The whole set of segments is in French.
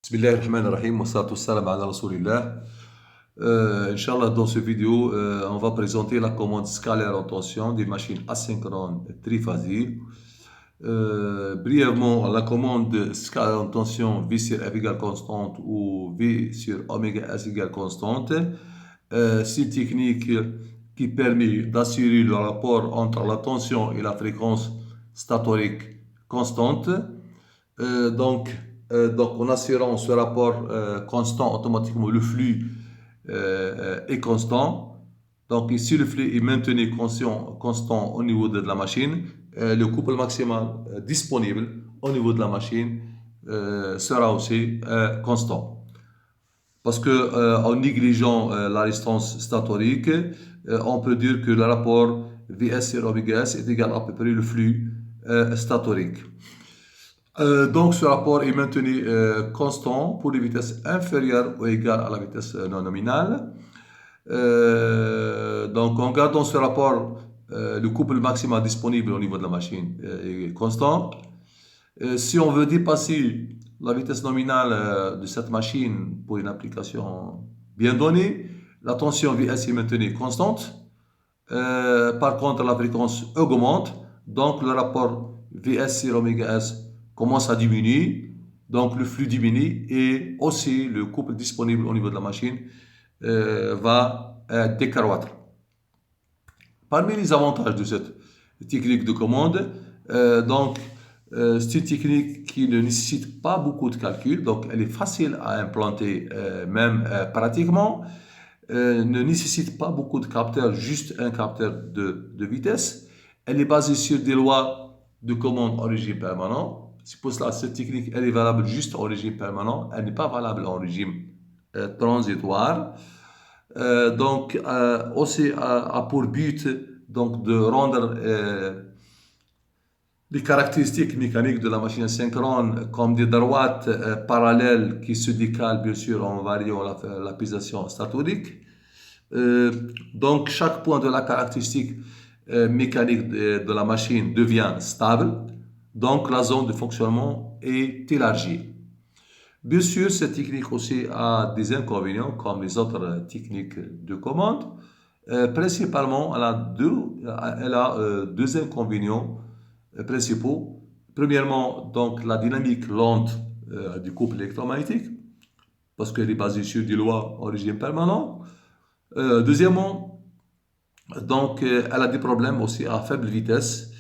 Bismillahirrahmanirrahim, wa salatu wassalam ala rasulillah. Inch'Allah, dans ce vidéo, on va présenter la commande scalaire en tension des machines asynchrones triphasiques. Brièvement, la commande scalaire en tension V sur F égale constante ou V sur oméga S égale constante. C'est une technique qui permet d'assurer le rapport entre la tension et la fréquence statorique constante. Donc, en assurant ce rapport constant, automatiquement le flux est constant. Donc ici, le flux est maintenu constant au niveau de la machine. Le couple maximal disponible au niveau de la machine sera aussi constant. Parce que en négligeant la résistance statorique, on peut dire que le rapport Vs sur oméga S est égal à peu près le flux statorique. Donc ce rapport est maintenu constant pour les vitesses inférieures ou égales à la vitesse non nominale. Donc en gardant ce rapport, le couple maximal disponible au niveau de la machine est constant. Si on veut dépasser la vitesse nominale de cette machine pour une application bien donnée, la tension Vs est maintenue constante. Par contre, la fréquence augmente, donc le rapport Vs sur oméga S commence à diminuer, donc le flux diminue et aussi le couple disponible au niveau de la machine va décroître. Parmi les avantages de cette technique de commande, c'est une technique qui ne nécessite pas beaucoup de calcul, donc elle est facile à implanter même pratiquement, ne nécessite pas beaucoup de capteurs, juste un capteur de vitesse. Elle est basée sur des lois de commande en régime permanent. C'est pour cela que cette technique elle est valable juste en régime permanent, elle n'est pas valable en régime transitoire. Aussi a pour but donc, de rendre les caractéristiques mécaniques de la machine asynchrone comme des droites parallèles qui se décalent bien sûr en variant la pulsation statorique. Donc chaque point de la caractéristique mécanique de la machine devient stable, donc la zone de fonctionnement est élargie. Bien sûr, cette technique aussi a des inconvénients comme les autres techniques de commande. Principalement, elle a deux inconvénients principaux. Premièrement, donc la dynamique lente du couple électromagnétique, parce qu'elle est basée sur des lois en régime permanent. Deuxièmement, donc elle a des problèmes aussi à faible vitesse,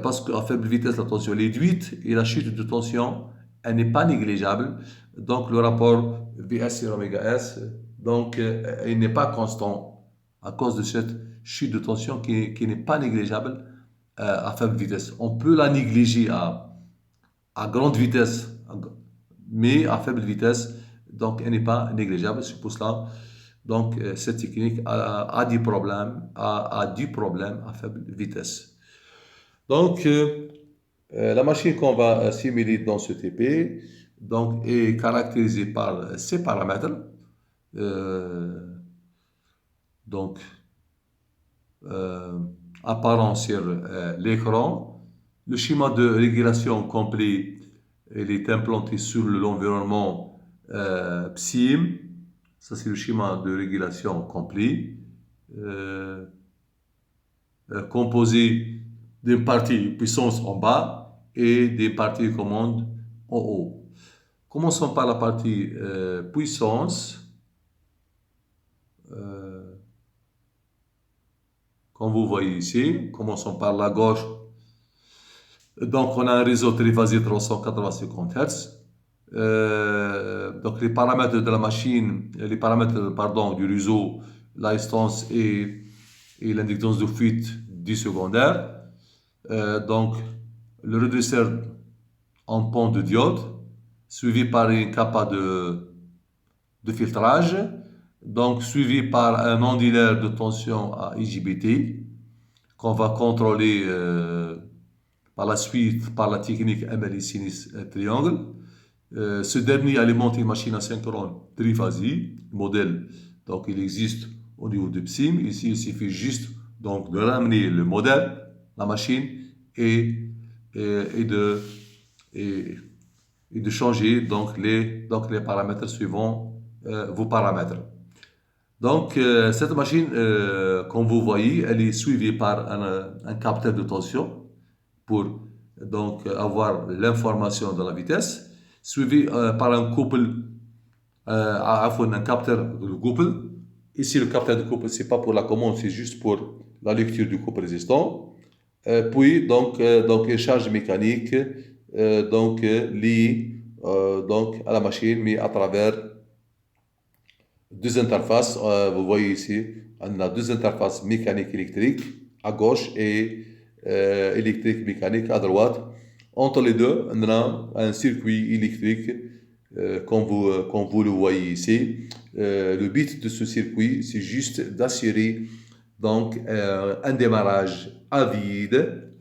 parce qu'à faible vitesse, la tension est réduite et la chute de tension, elle n'est pas négligeable. Donc le rapport Vs sur oméga S, donc il n'est pas constant à cause de cette chute de tension qui n'est pas négligeable à faible vitesse. On peut la négliger à grande vitesse, mais à faible vitesse, donc elle n'est pas négligeable. C'est pour cela donc cette technique a du problème à faible vitesse. Donc la machine qu'on va simuler dans ce TP donc, est caractérisée par ces paramètres. Apparent sur l'écran. Le schéma de régulation complet il est implanté sur l'environnement PSIM. Ça, c'est le schéma de régulation complet, composé d'une partie puissance en bas et des parties commande en haut. Commençons par la partie puissance. Comme vous voyez ici, commençons par la gauche. Donc, on a un réseau triphasique 380 Hz. Donc, les paramètres de la machine, les paramètres du réseau, la résistance et l'inductance de fuite du secondaire. Donc, le redresseur en pont de diode, suivi par une capa de filtrage, donc suivi par un ondulaire de tension à IGBT qu'on va contrôler par la suite par la technique MLI sinus triangle. Ce dernier alimente une machine asynchrone triphasique, modèle, donc il existe au niveau de PSIM. Ici, il suffit juste donc de ramener le modèle, la machine et et de changer donc les paramètres suivant vos paramètres. Donc, cette machine, comme vous voyez, elle est suivie par un capteur de tension pour donc avoir l'information de la vitesse, suivi par un couple, un capteur de couple. Ici, le capteur de couple, c'est pas pour la commande, c'est juste pour la lecture du couple résistant. Puis, donc une charge mécanique liée donc à la machine, mais à travers deux interfaces. Vous voyez ici, on a deux interfaces mécaniques électriques à gauche et électrique mécanique à droite. Entre les deux, on a un circuit électrique comme vous le voyez ici. Le but de ce circuit, c'est juste d'assurer donc un démarrage à vide,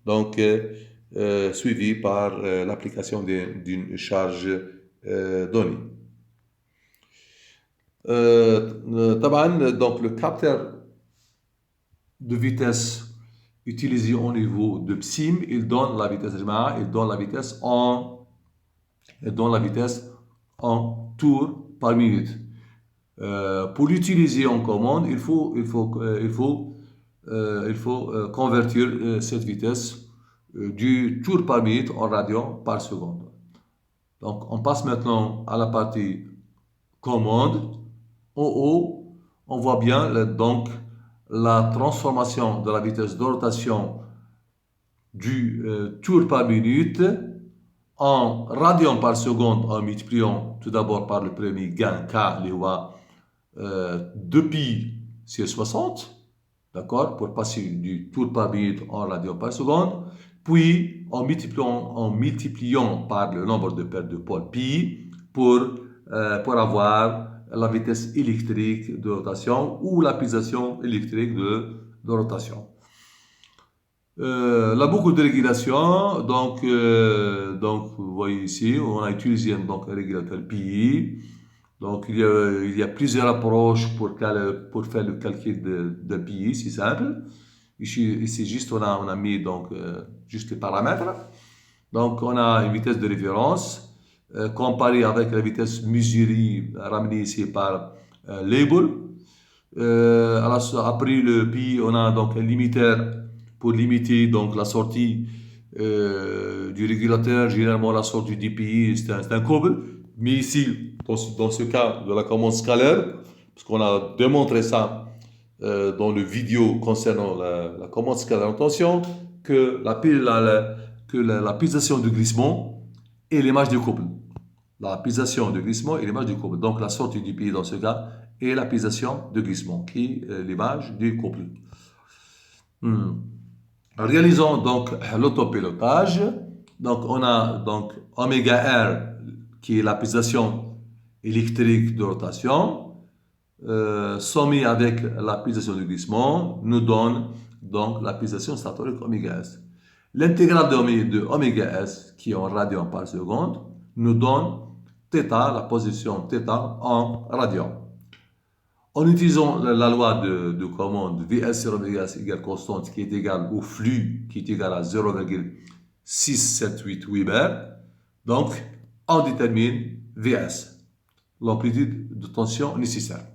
donc suivi par l'application d'une charge donnée. Donc le capteur de vitesse utilisé au niveau de PSIM, il donne la vitesse en tours par minute. Pour l'utiliser en commande, il faut convertir cette vitesse du tour par minute en radian par seconde. Donc on passe maintenant à la partie commande. En haut, on voit bien donc la transformation de la vitesse de rotation du tour par minute en radian par seconde en multipliant tout d'abord par le premier gain K, depuis sur 60, d'accord, pour passer du tour par minute en radian par seconde, puis en multipliant par le nombre de paires de pôles pi pour avoir la vitesse électrique de rotation ou la pulsation électrique de rotation. La boucle de régulation, donc vous voyez ici, on a utilisé donc un régulateur PI. Donc il y a plusieurs approches pour faire le calcul de PI, c'est simple. Ici juste on a mis donc juste les paramètres. Donc on a une vitesse de référence comparée avec la vitesse mesurée ramenée ici par label. Après le PI, on a donc un limiteur pour limiter donc la sortie du régulateur. Généralement la sortie du PI c'est un câble, mais ici dans ce cas de la commande scalaire, parce qu'on a démontré ça dans le vidéo concernant la commande scalaire en tension, que la pulsation de glissement et l'image du couple. La pulsation de glissement et l'image du couple. Donc la sortie du PI dans ce cas et la pulsation de glissement qui est l'image du couple. Réalisons donc l'autopilotage. Donc on a donc oméga R qui est la pulsation électrique de rotation, sommé avec la pulsation de glissement, nous donne donc la pulsation statorique oméga S. L'intégrale de oméga S, qui est en radian par seconde, nous donne θ, la position θ en radian. En utilisant la loi de commande Vs sur oméga S égale constante qui est égale au flux qui est égal à 0,678 Weber, donc on détermine Vs, l'amplitude de tension nécessaire.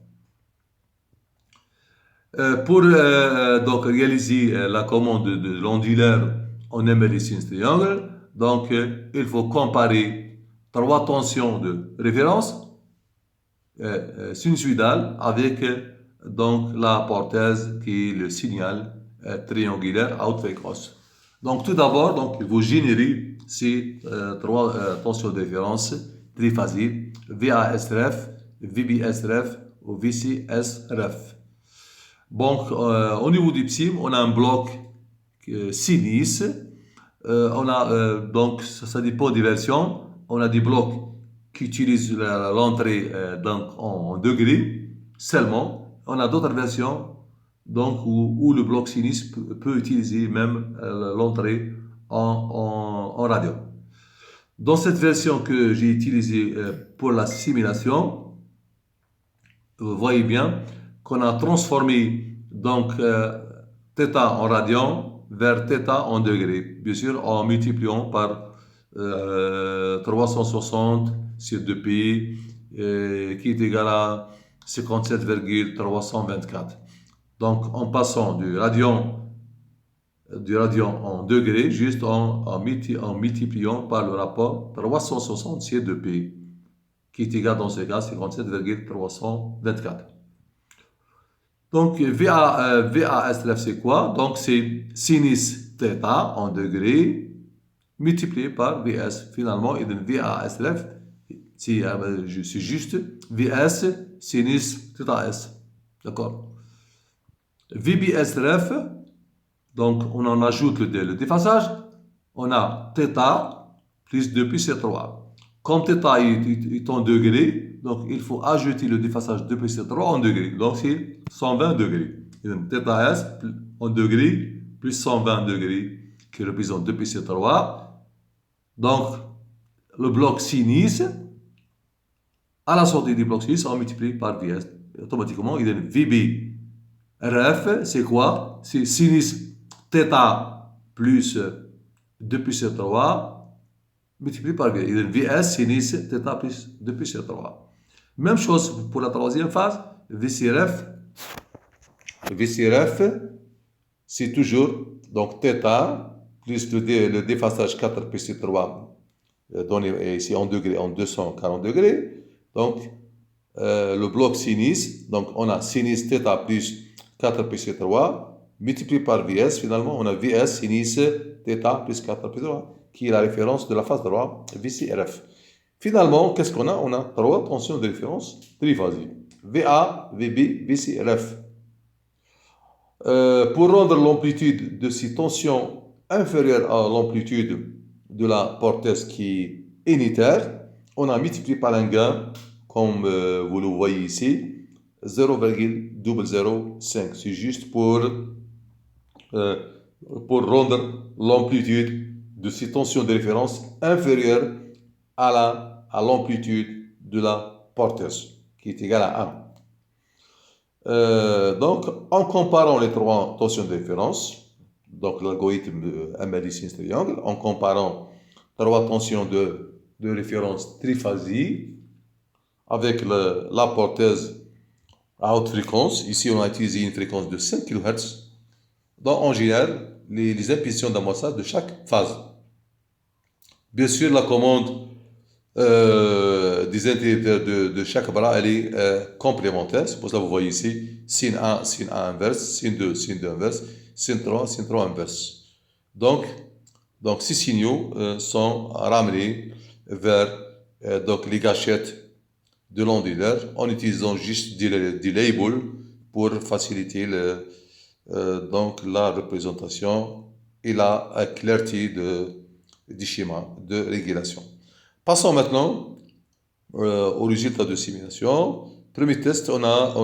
Pour donc réaliser la commande de l'onduleur en MLE sinus triangle, donc il faut comparer trois tensions de référence sinusoïdale avec donc la portaise qui est le signal triangulaire à haute fréquence. Donc tout d'abord, donc il faut générer ces trois tensions de référence triphasiques, VASRF, VBSRF ou VCSRF. Donc au niveau du PSIM, on a un bloc sinus. On a donc ça dépend des versions. On a des blocs qui utilisent l'entrée en degrés seulement. On a d'autres versions donc où le bloc sinus peut utiliser même l'entrée en radian. Dans cette version que j'ai utilisée pour la simulation, vous voyez bien qu'on a transformé donc θ en radian vers θ en degrés, bien sûr en multipliant par 360 sur 2π qui est égal à 57,324. Donc, en passant du radian en degrés, juste en multipliant par le rapport 360 sur 2π, qui est égal dans ce cas à 57,324. Donc, VASLF, c'est quoi? Donc, c'est sinus θ en degrés multiplié par VS. Finalement, il donne VASLF, c'est juste VS sinus θS. D'accord? VBSLF, donc on en ajoute le déphasage, on a θ plus 2πc3. Comme θ est en degrés, donc il faut ajouter le déphasage 2πc3 en degrés. Donc c'est 120 degrés. θS en degrés plus 120 degrés qui représente 2πc3. Donc le bloc sinus, à la sortie du bloc sinus, on multiplie par VS. Automatiquement, il donne VB. RF, c'est quoi? C'est sinus θ plus 2πc3 multiplié par V. Il donne VS sinus θ plus 2πc3. Même chose pour la troisième phase. VCRF, c'est toujours donc θ plus le déphasage 4πc3 donné ici en degrés, en 240 degrés. Donc, le bloc sinus, donc on a sinus θ plus 4πc3 multiplié par VS, finalement on a VS sinus θ plus 4πc3 qui est la référence de la phase droite VCRF. Finalement, qu'est-ce qu'on a? On a trois tensions de référence triphasiques. VA, VB, VCRF. Pour rendre l'amplitude de ces tensions inférieure à l'amplitude de la portesse qui est unitaire, on a multiplié par un gain, comme vous le voyez ici, 0,005. C'est juste pour rendre l'amplitude de ces tensions de référence inférieure à l'amplitude de la portesse, qui est égale à 1. Donc, en comparant les trois tensions de référence, donc l'algorithme MLI sinus triangle, en comparant trois tensions de référence triphasique avec la portesse à haute fréquence. Ici, on a utilisé une fréquence de 5 kHz. Donc, en général, les impulsions d'amorçage de chaque phase. Bien sûr, la commande des interrupteurs de chaque bras, elle est complémentaire. C'est pour ça que vous voyez ici sin 1 inverse, sin 2 inverse, sin 3 inverse. Donc ces signaux sont ramenés vers donc les gâchettes de l'onduleur en utilisant juste des labels pour faciliter donc la représentation et la clarté du schéma de régulation. Passons maintenant au résultat de simulation. Premier test, on a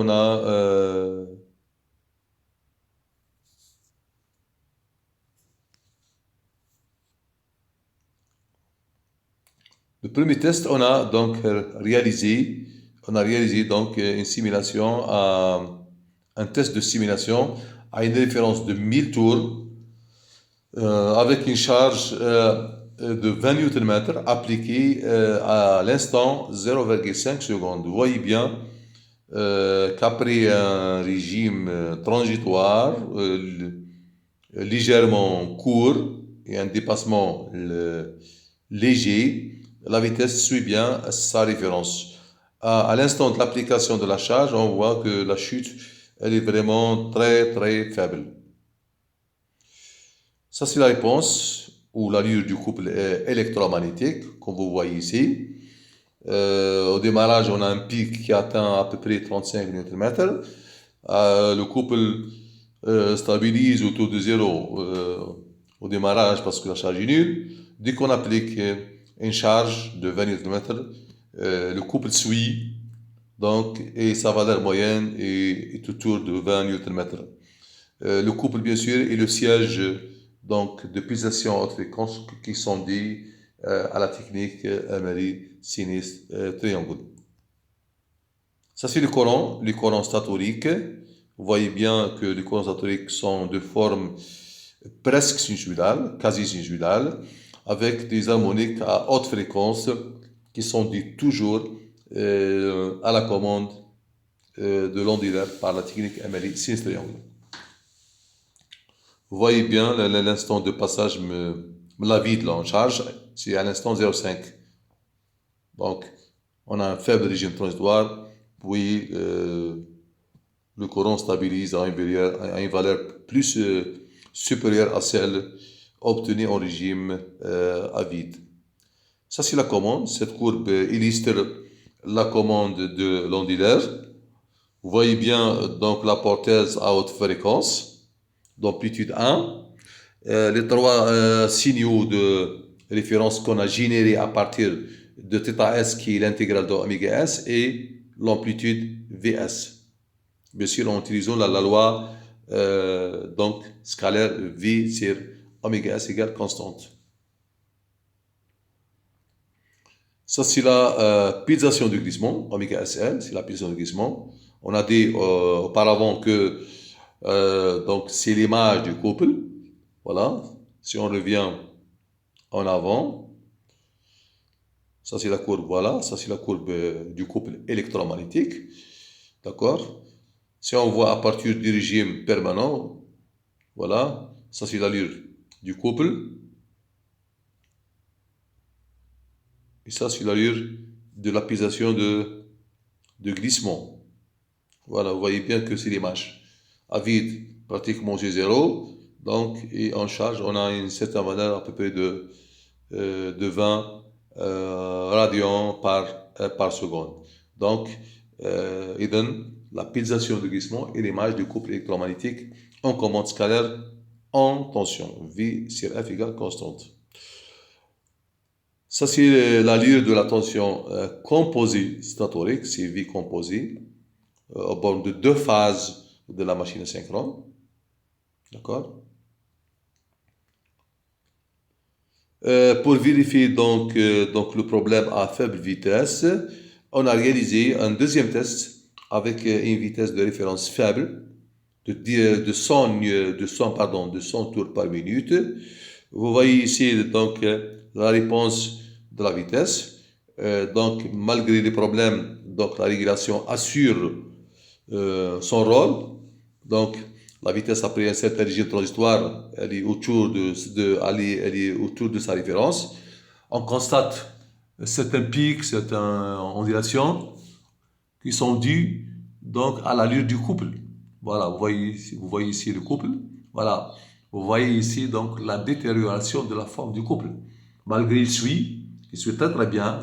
le premier test, on a donc réalisé donc une simulation, un test de simulation à une référence de 1000 tours avec une charge de 20 Nm appliquée à l'instant 0,5 secondes. Vous voyez bien qu'après un régime transitoire légèrement court et un dépassement léger, la vitesse suit bien sa référence. À l'instant de l'application de la charge, on voit que la chute, elle est vraiment très très faible. Ça, c'est la réponse ou l'allure du couple électromagnétique, comme vous voyez ici. Au démarrage, on a un pic qui atteint à peu près 35 Nm. Le couple stabilise autour de 0 au démarrage parce que la charge est nulle. Dès qu'on applique une charge de 20 Nm, le couple suit, donc, et sa valeur moyenne est autour de 20 Nm. Le couple, bien sûr, est le siège donc, de pulsations haute fréquence qui sont liées à la technique MLI sinus triangle. Ça, c'est les courants statoriques. Vous voyez bien que les courants statoriques sont de forme presque sinussoïdale, quasi sinussoïdale. avec des harmoniques à haute fréquence qui sont dites toujours à la commande de l'ondulaire par la technique MLI sinus triangle. Vous voyez bien l'instant de passage la vide là en charge, c'est à l'instant 0,5. Donc, on a un faible régime transitoire, puis le courant stabilise à une valeur plus supérieure à celle obtenue en régime à vide. Ça, c'est la commande. Cette courbe illustre la commande de l'ondulaire. Vous voyez bien donc la portaise à haute fréquence, d'amplitude 1. Les trois signaux de référence qu'on a générés à partir de θs qui est l'intégrale de oméga s et l'amplitude Vs. Bien sûr, en utilisant la loi donc scalaire V sur oméga s égale constante. Ça, c'est la pulsation du glissement, oméga SL, c'est la pulsation du glissement. On a dit auparavant que donc c'est l'image du couple. Voilà. Si on revient en avant, ça c'est la courbe, voilà, ça c'est la courbe du couple électromagnétique. D'accord? Si on voit à partir du régime permanent, voilà, ça c'est l'allure du couple. Et ça c'est l'allure de la pulsation de glissement. Voilà, vous voyez bien que c'est l'image. À vide, pratiquement c'est 0. Donc, et en charge, on a une certaine valeur à peu près de 20 radians par seconde. Donc, il donne la pulsation de glissement et l'image du couple électromagnétique en commande scalaire en tension. V sur F égale constante. Ça, c'est l'allure de la tension composée statorique, c'est V composée, au bord de deux phases de la machine asynchrone. D'accord? Pour vérifier donc le problème à faible vitesse, on a réalisé un deuxième test avec une vitesse de référence faible de 100 tours par minute. Vous voyez ici donc la réponse de la vitesse. Donc malgré les problèmes, donc la régulation assure son rôle. Donc la vitesse après un certain régime transitoire, elle est autour de sa référence. On constate certains pics, certaines ondulations qui sont dus donc à l'allure du couple. Voilà, vous voyez ici le couple. Voilà, vous voyez ici donc la détérioration de la forme du couple. Malgré il suit très très bien,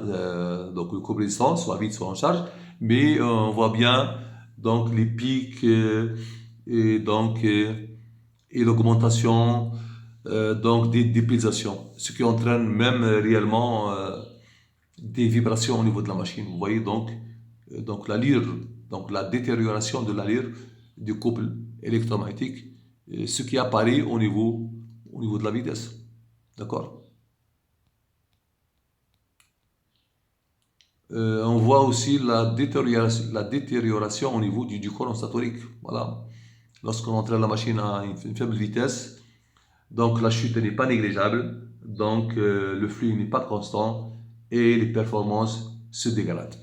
donc le couple distance, soit vide, soit en charge, mais on voit bien donc les pics et l'augmentation donc des pulsations, ce qui entraîne même réellement des vibrations au niveau de la machine. Vous voyez donc l'allure, donc la détérioration de l'allure du couple électromagnétique, ce qui apparaît au niveau de la vitesse. D'accord? On voit aussi la détérioration au niveau du courant statorique. Voilà. Lorsqu'on entraîne la machine à une faible vitesse, donc la chute n'est pas négligeable, donc le flux n'est pas constant et les performances se dégradent.